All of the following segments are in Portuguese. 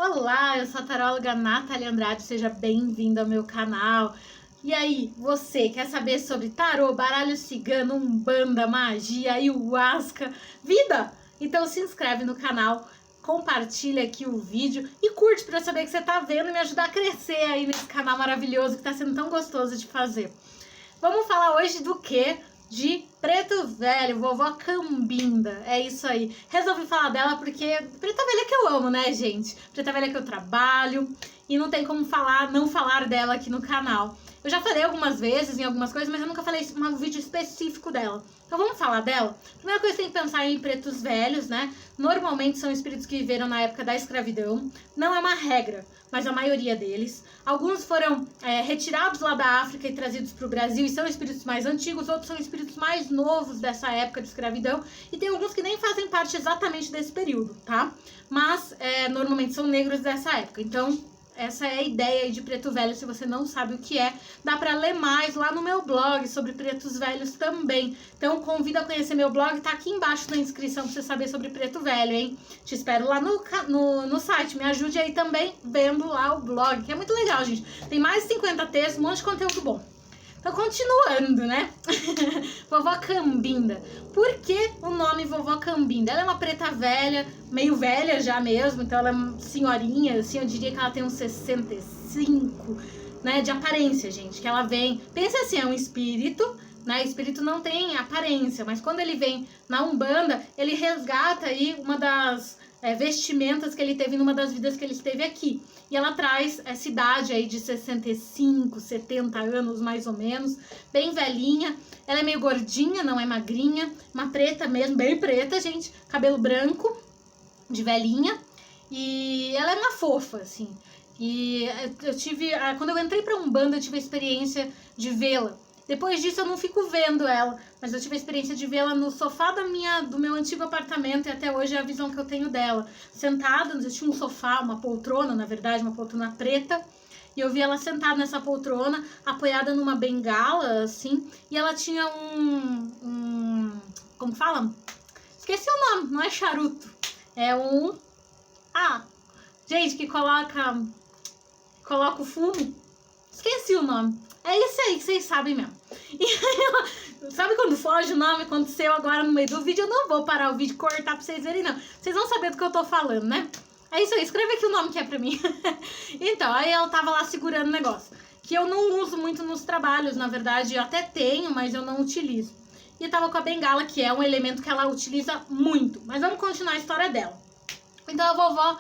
Olá, eu sou a taróloga Nathalie Andrade, seja bem-vindo ao meu canal. E aí, você quer saber sobre tarô, baralho cigano, umbanda, magia, ayahuasca, vida? Então se inscreve no canal, compartilha aqui o vídeo e curte para eu saber que você tá vendo e me ajudar a crescer aí nesse canal maravilhoso que tá sendo tão gostoso de fazer. Vamos falar hoje do quê? De Preto Velho, vovó Cambinda, é isso aí. Resolvi falar dela porque Preta Velha que eu amo, né, gente? Preta Velha que eu trabalho e não tem como não falar dela aqui no canal. Eu já falei algumas vezes em algumas coisas, mas eu nunca falei um vídeo específico dela. Então vamos falar dela? Primeira coisa que tem que pensar em pretos velhos, né? Normalmente são espíritos que viveram na época da escravidão. Não é uma regra, mas a maioria deles. Alguns foram retirados lá da África e trazidos para o Brasil e são espíritos mais antigos, outros são espíritos mais novos dessa época de escravidão e tem alguns que nem fazem parte exatamente desse período, tá? Mas normalmente são negros dessa época. Então essa é a ideia aí de preto velho. Se você não sabe o que é, dá pra ler mais lá no meu blog sobre pretos velhos também. Então convido a conhecer meu blog, tá aqui embaixo na inscrição pra você saber sobre preto velho, hein? Te espero lá no site, me ajude aí também vendo lá o blog, que é muito legal, gente. Tem mais de 50 textos, um monte de conteúdo bom. Então, continuando, né? Vovó Cambinda. Por que o nome Vovó Cambinda? Ela é uma preta velha, meio velha já mesmo, então ela é uma senhorinha, assim, eu diria que ela tem uns 65, né? De aparência, gente, que ela vem... Pensa assim, é um espírito, né? Espírito não tem aparência, mas quando ele vem na Umbanda, ele resgata aí uma das... vestimentas que ele teve numa das vidas que ele esteve aqui. E ela traz essa idade aí de 65, 70 anos, mais ou menos, bem velhinha. Ela é meio gordinha, não é magrinha, uma preta mesmo, bem preta, gente. Cabelo branco, de velhinha. E ela é uma fofa, assim. E eu tive, quando eu entrei pra Umbanda, eu tive a experiência de vê-la. Depois disso eu não fico vendo ela, mas eu tive a experiência de vê-la no sofá do meu antigo apartamento e até hoje é a visão que eu tenho dela. Sentada, eu tinha um sofá, uma poltrona, na verdade, uma poltrona preta, e eu vi ela sentada nessa poltrona, apoiada numa bengala, assim, e ela tinha como fala? Esqueci o nome, não é charuto, é gente, que coloca o fumo, esqueci o nome. É isso aí que vocês sabem mesmo. E aí, sabe quando foge o nome? Aconteceu agora no meio do vídeo. Eu não vou parar o vídeo e cortar pra vocês verem, não. Vocês vão saber do que eu tô falando, né? É isso aí, escreve aqui o nome que é pra mim. Então, aí ela tava lá segurando o negócio. Que eu não uso muito nos trabalhos, na verdade. Eu até tenho, mas eu não utilizo. E tava com a bengala, que é um elemento que ela utiliza muito. Mas vamos continuar a história dela. Então a vovó,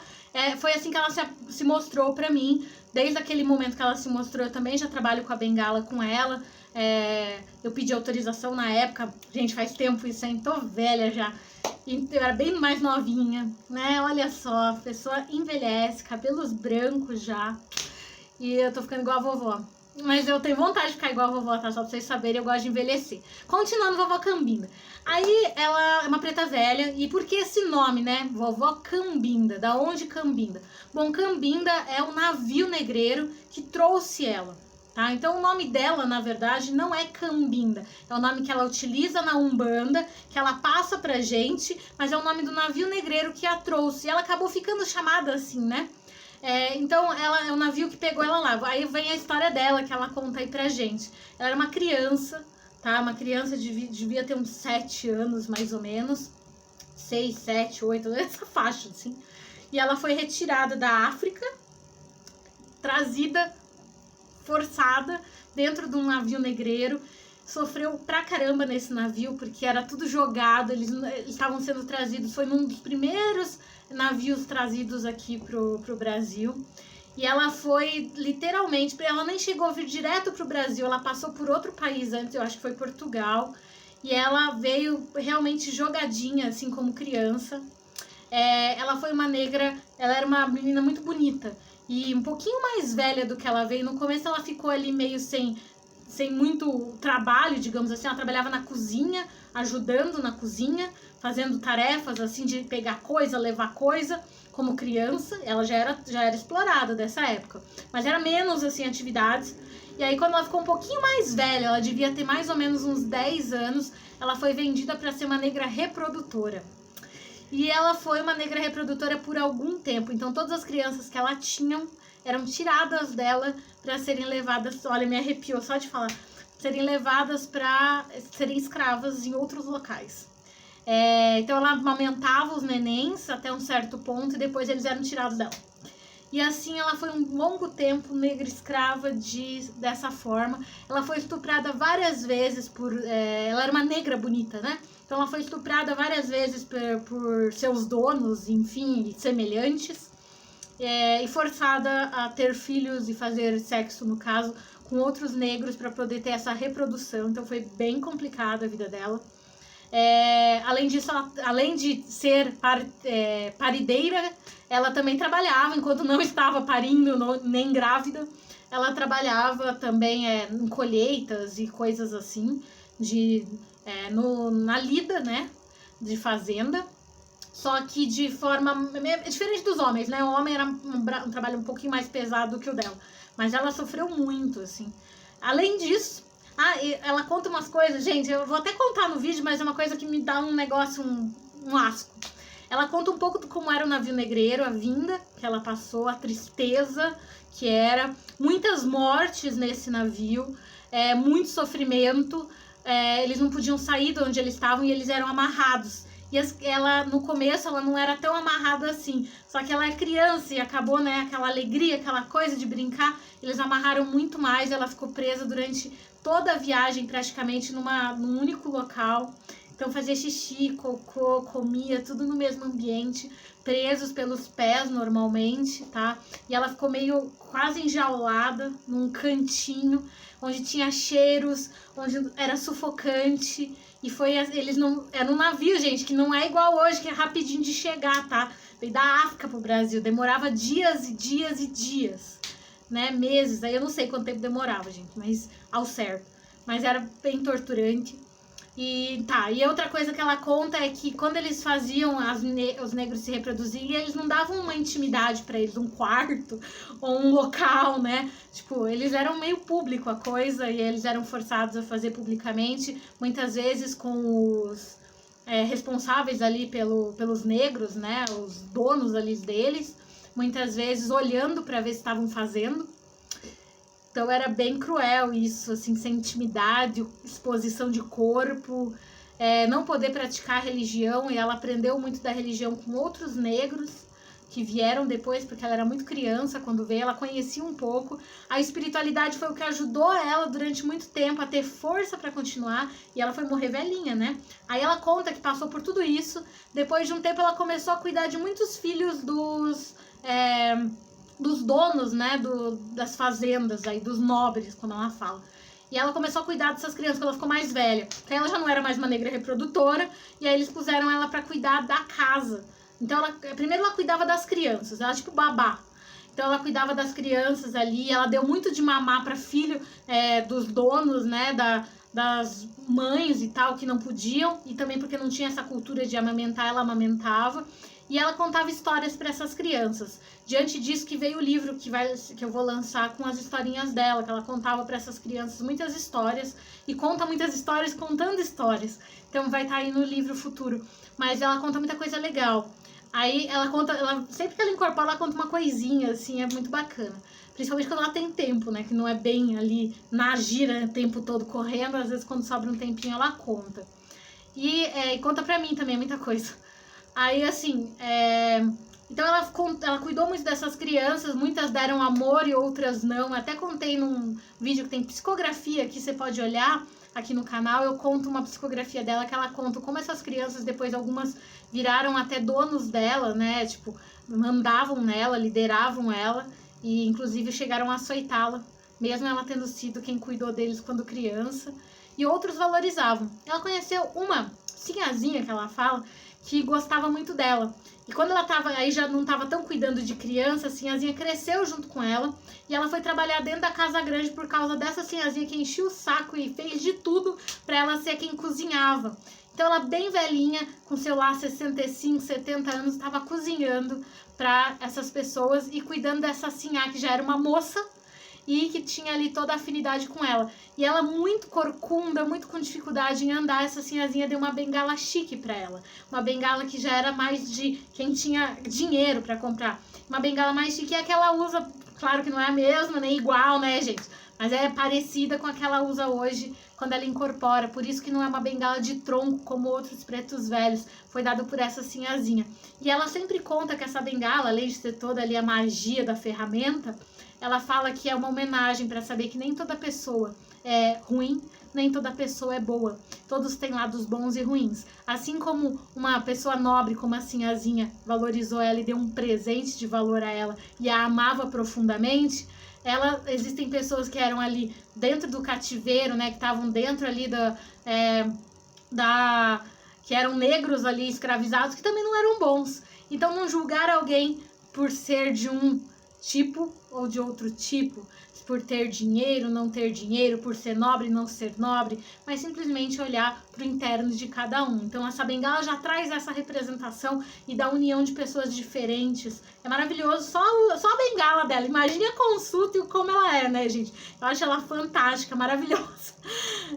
foi assim que ela se mostrou pra mim. Desde aquele momento que ela se mostrou, eu também já trabalho com a bengala com ela. Eu pedi autorização na época, gente, faz tempo isso, hein? Tô velha já. E eu era bem mais novinha, né? Olha só, a pessoa envelhece, cabelos brancos já. E eu tô ficando igual a vovó. Mas eu tenho vontade de ficar igual a vovó, tá? Só pra vocês saberem, eu gosto de envelhecer. Continuando, vovó Cambinda. Aí ela é uma preta velha. E por que esse nome, né? Vovó Cambinda. Da onde Cambinda? Bom, Cambinda é o navio negreiro que trouxe ela, tá? Então o nome dela, na verdade, não é Cambinda. É o nome que ela utiliza na Umbanda, que ela passa pra gente, mas é o nome do navio negreiro que a trouxe. E ela acabou ficando chamada assim, né? Então ela é o navio que pegou ela lá. Aí vem a história dela, que ela conta aí pra gente. Ela era uma criança, tá? Uma criança devia ter uns 7 anos, mais ou menos. 6, 7, 8, essa faixa, assim. E ela foi retirada da África, trazida, forçada, dentro de um navio negreiro. Sofreu pra caramba nesse navio, porque era tudo jogado, eles estavam sendo trazidos, foi num dos primeiros navios trazidos aqui pro Brasil. E ela foi, literalmente, ela nem chegou a vir direto pro Brasil, ela passou por outro país antes, eu acho que foi Portugal. E ela veio realmente jogadinha, assim, como criança. Ela foi uma negra, ela era uma menina muito bonita. E um pouquinho mais velha do que ela veio. No começo ela ficou ali meio sem muito trabalho, digamos assim. Ela trabalhava na cozinha, ajudando na cozinha, fazendo tarefas assim de pegar coisa, levar coisa, como criança. Ela já era explorada dessa época, mas era menos assim atividades. E aí quando ela ficou um pouquinho mais velha, ela devia ter mais ou menos uns 10 anos, ela foi vendida para ser uma negra reprodutora. E ela foi uma negra reprodutora por algum tempo. Então todas as crianças que ela tinha eram tiradas dela para serem levadas, olha, me arrepiou só de falar, serem levadas para serem escravas em outros locais. Então ela amamentava os nenéns até um certo ponto e depois eles eram tirados dela. E assim ela foi um longo tempo negra escrava dessa forma. Ela foi estuprada várias vezes ela era uma negra bonita, né? Então ela foi estuprada várias vezes por seus donos, enfim, semelhantes. E forçada a ter filhos e fazer sexo, no caso, com outros negros para poder ter essa reprodução. Então foi bem complicada a vida dela. Além disso, além de ser parideira, ela também trabalhava, enquanto não estava parindo nem grávida, ela trabalhava também em colheitas e coisas assim, na lida, né, de fazenda, só que de forma diferente dos homens, né, o homem era um trabalho um pouquinho mais pesado do que o dela, mas ela sofreu muito, assim. Além disso, ela conta umas coisas, gente, eu vou até contar no vídeo, mas é uma coisa que me dá um negócio, um asco. Ela conta um pouco de como era o navio negreiro, a vinda que ela passou, a tristeza que era, muitas mortes nesse navio, muito sofrimento, eles não podiam sair de onde eles estavam e eles eram amarrados. E ela, no começo, ela não era tão amarrada assim. Só que ela é criança e acabou, né, aquela alegria, aquela coisa de brincar. Eles amarraram muito mais, ela ficou presa durante toda a viagem, praticamente, num único local. Então fazia xixi, cocô, comia, tudo no mesmo ambiente, presos pelos pés normalmente, tá? E ela ficou meio quase enjaulada num cantinho, onde tinha cheiros, onde era sufocante. E era um navio, gente, que não é igual hoje, que é rapidinho de chegar, tá? Veio da África pro Brasil, demorava dias e dias e dias, né? Meses, aí eu não sei quanto tempo demorava, gente, mas ao certo. Mas era bem torturante. E outra coisa que ela conta é que quando eles faziam os negros se reproduzirem, eles não davam uma intimidade pra eles, um quarto ou um local, né? Tipo, eles eram meio público a coisa e eles eram forçados a fazer publicamente, muitas vezes com os responsáveis ali pelos negros, né? Os donos ali deles, muitas vezes olhando pra ver se estavam fazendo. Então era bem cruel isso, assim, sem intimidade, exposição de corpo, não poder praticar religião, e ela aprendeu muito da religião com outros negros que vieram depois, porque ela era muito criança quando veio, ela conhecia um pouco. A espiritualidade foi o que ajudou ela durante muito tempo a ter força para continuar, e ela foi morrer velhinha, né? Aí ela conta que passou por tudo isso, depois de um tempo ela começou a cuidar de muitos filhos dos donos, né, das fazendas aí, dos nobres, como ela fala. E ela começou a cuidar dessas crianças quando ela ficou mais velha. Porque ela já não era mais uma negra reprodutora, e aí eles puseram ela pra cuidar da casa. Então, primeiro ela cuidava das crianças, ela tipo babá. Então ela cuidava das crianças ali, ela deu muito de mamar pra filho dos donos, né, das mães e tal, que não podiam, e também porque não tinha essa cultura de amamentar, ela amamentava. E ela contava histórias para essas crianças. Diante disso que veio o livro que eu vou lançar com as historinhas dela, que ela contava para essas crianças muitas histórias, e conta muitas histórias contando histórias. Então vai estar aí no livro futuro. Mas ela conta muita coisa legal. Aí sempre que ela incorpora, ela conta uma coisinha, assim, é muito bacana. Principalmente quando ela tem tempo, né? Que não é bem ali na gira o tempo todo correndo. Às vezes quando sobra um tempinho ela conta. E conta pra mim também muita coisa. Aí, assim, então ela cuidou muito dessas crianças, muitas deram amor e outras não. Até contei num vídeo que tem psicografia, que você pode olhar aqui no canal. Eu conto uma psicografia dela, que ela conta como essas crianças, depois algumas viraram até donos dela, né? Tipo, mandavam nela, lideravam ela e inclusive chegaram a açoitá-la, mesmo ela tendo sido quem cuidou deles quando criança. E outros valorizavam. Ela conheceu uma sinhazinha, que ela fala, que gostava muito dela. E quando ela já não estava tão cuidando de criança, a sinhazinha cresceu junto com ela. E ela foi trabalhar dentro da casa grande por causa dessa sinhazinha que encheu o saco e fez de tudo para ela ser quem cozinhava. Então ela bem velhinha, com seu lá 65, 70 anos, estava cozinhando para essas pessoas e cuidando dessa sinhá, que já era uma moça. e que tinha ali toda a afinidade com ela. E ela muito corcunda, muito com dificuldade em andar, essa sinhazinha deu uma bengala chique pra ela. Uma bengala que já era mais de quem tinha dinheiro pra comprar. Uma bengala mais chique é a que ela usa, claro que não é a mesma, nem igual, né, gente? Mas é parecida com a que ela usa hoje quando ela incorpora. Por isso que não é uma bengala de tronco como outros pretos velhos. Foi dado por essa sinhazinha. E ela sempre conta que essa bengala, além de ter toda ali a magia da ferramenta, ela fala que é uma homenagem para saber que nem toda pessoa é ruim, nem toda pessoa é boa. Todos têm lados bons e ruins. Assim como uma pessoa nobre como a sinhazinha valorizou ela e deu um presente de valor a ela e a amava profundamente, existem pessoas que eram ali dentro do cativeiro, né, que estavam dentro ali que eram negros ali escravizados, que também não eram bons. Então não julgar alguém por ser de um tipo ou de outro tipo, por ter dinheiro, não ter dinheiro, por ser nobre, não ser nobre, mas simplesmente olhar para o interno de cada um. Então essa bengala já traz essa representação e da união de pessoas diferentes. É maravilhoso, só a bengala dela. Imagine a consulta e como ela é, né, gente? Eu acho ela fantástica, maravilhosa.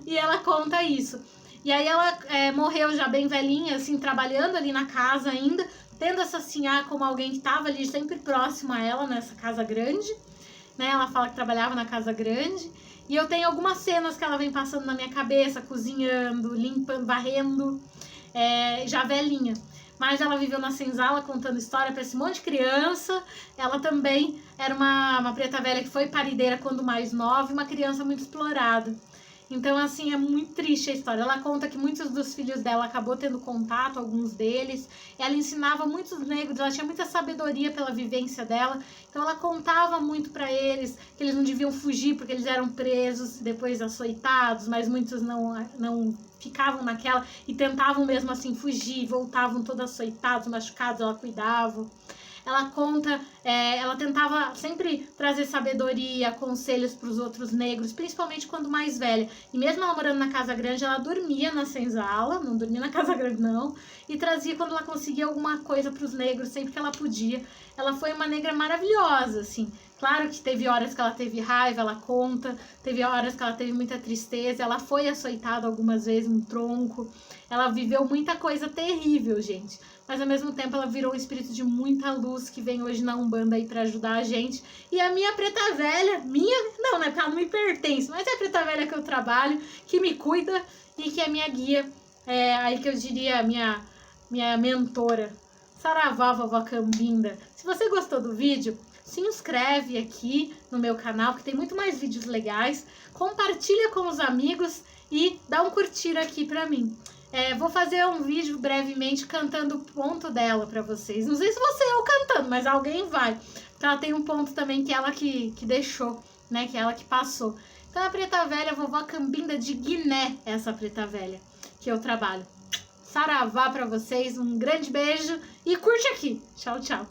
E ela conta isso. E aí ela morreu já bem velhinha, assim, trabalhando ali na casa ainda, tendo essa sinhá como alguém que estava ali sempre próximo a ela, nessa casa grande. Né? Ela fala que trabalhava na casa grande. E eu tenho algumas cenas que ela vem passando na minha cabeça, cozinhando, limpando, varrendo, já velhinha. Mas ela viveu na senzala contando história para esse monte de criança. Ela também era uma preta velha que foi parideira quando mais nova, uma criança muito explorada. Então, assim, é muito triste a história. Ela conta que muitos dos filhos dela acabou tendo contato, alguns deles. Ela ensinava muitos negros, ela tinha muita sabedoria pela vivência dela. Então, ela contava muito para eles que eles não deviam fugir porque eles eram presos, depois açoitados, mas muitos não ficavam naquela e tentavam mesmo assim fugir, voltavam todos açoitados, machucados, ela cuidava. Ela conta, ela tentava sempre trazer sabedoria, conselhos para os outros negros, principalmente quando mais velha. E mesmo ela morando na casa grande, ela dormia na senzala, não dormia na casa grande não, e trazia quando ela conseguia alguma coisa para os negros, sempre que ela podia. Ela foi uma negra maravilhosa, assim. Claro que teve horas que ela teve raiva, ela conta, teve horas que ela teve muita tristeza, ela foi açoitada algumas vezes no tronco, ela viveu muita coisa terrível, gente. Mas ao mesmo tempo ela virou um espírito de muita luz que vem hoje na Umbanda aí pra ajudar a gente. E a minha preta velha, não, né, porque ela não me pertence, mas é a preta velha que eu trabalho, que me cuida e que é minha guia, aí que eu diria minha mentora. Saravá, vovó Cambinda. Se você gostou do vídeo, se inscreve aqui no meu canal, que tem muito mais vídeos legais. Compartilha com os amigos e dá um curtir aqui pra mim. Vou fazer um vídeo brevemente cantando o ponto dela pra vocês. Não sei se você eu cantando, mas alguém vai. Porque ela tem um ponto também que ela que deixou, né? Que ela que passou. Então a preta velha, vovó Cambinda de Guiné, essa preta velha que eu trabalho. Saravá pra vocês, um grande beijo e curte aqui. Tchau, tchau.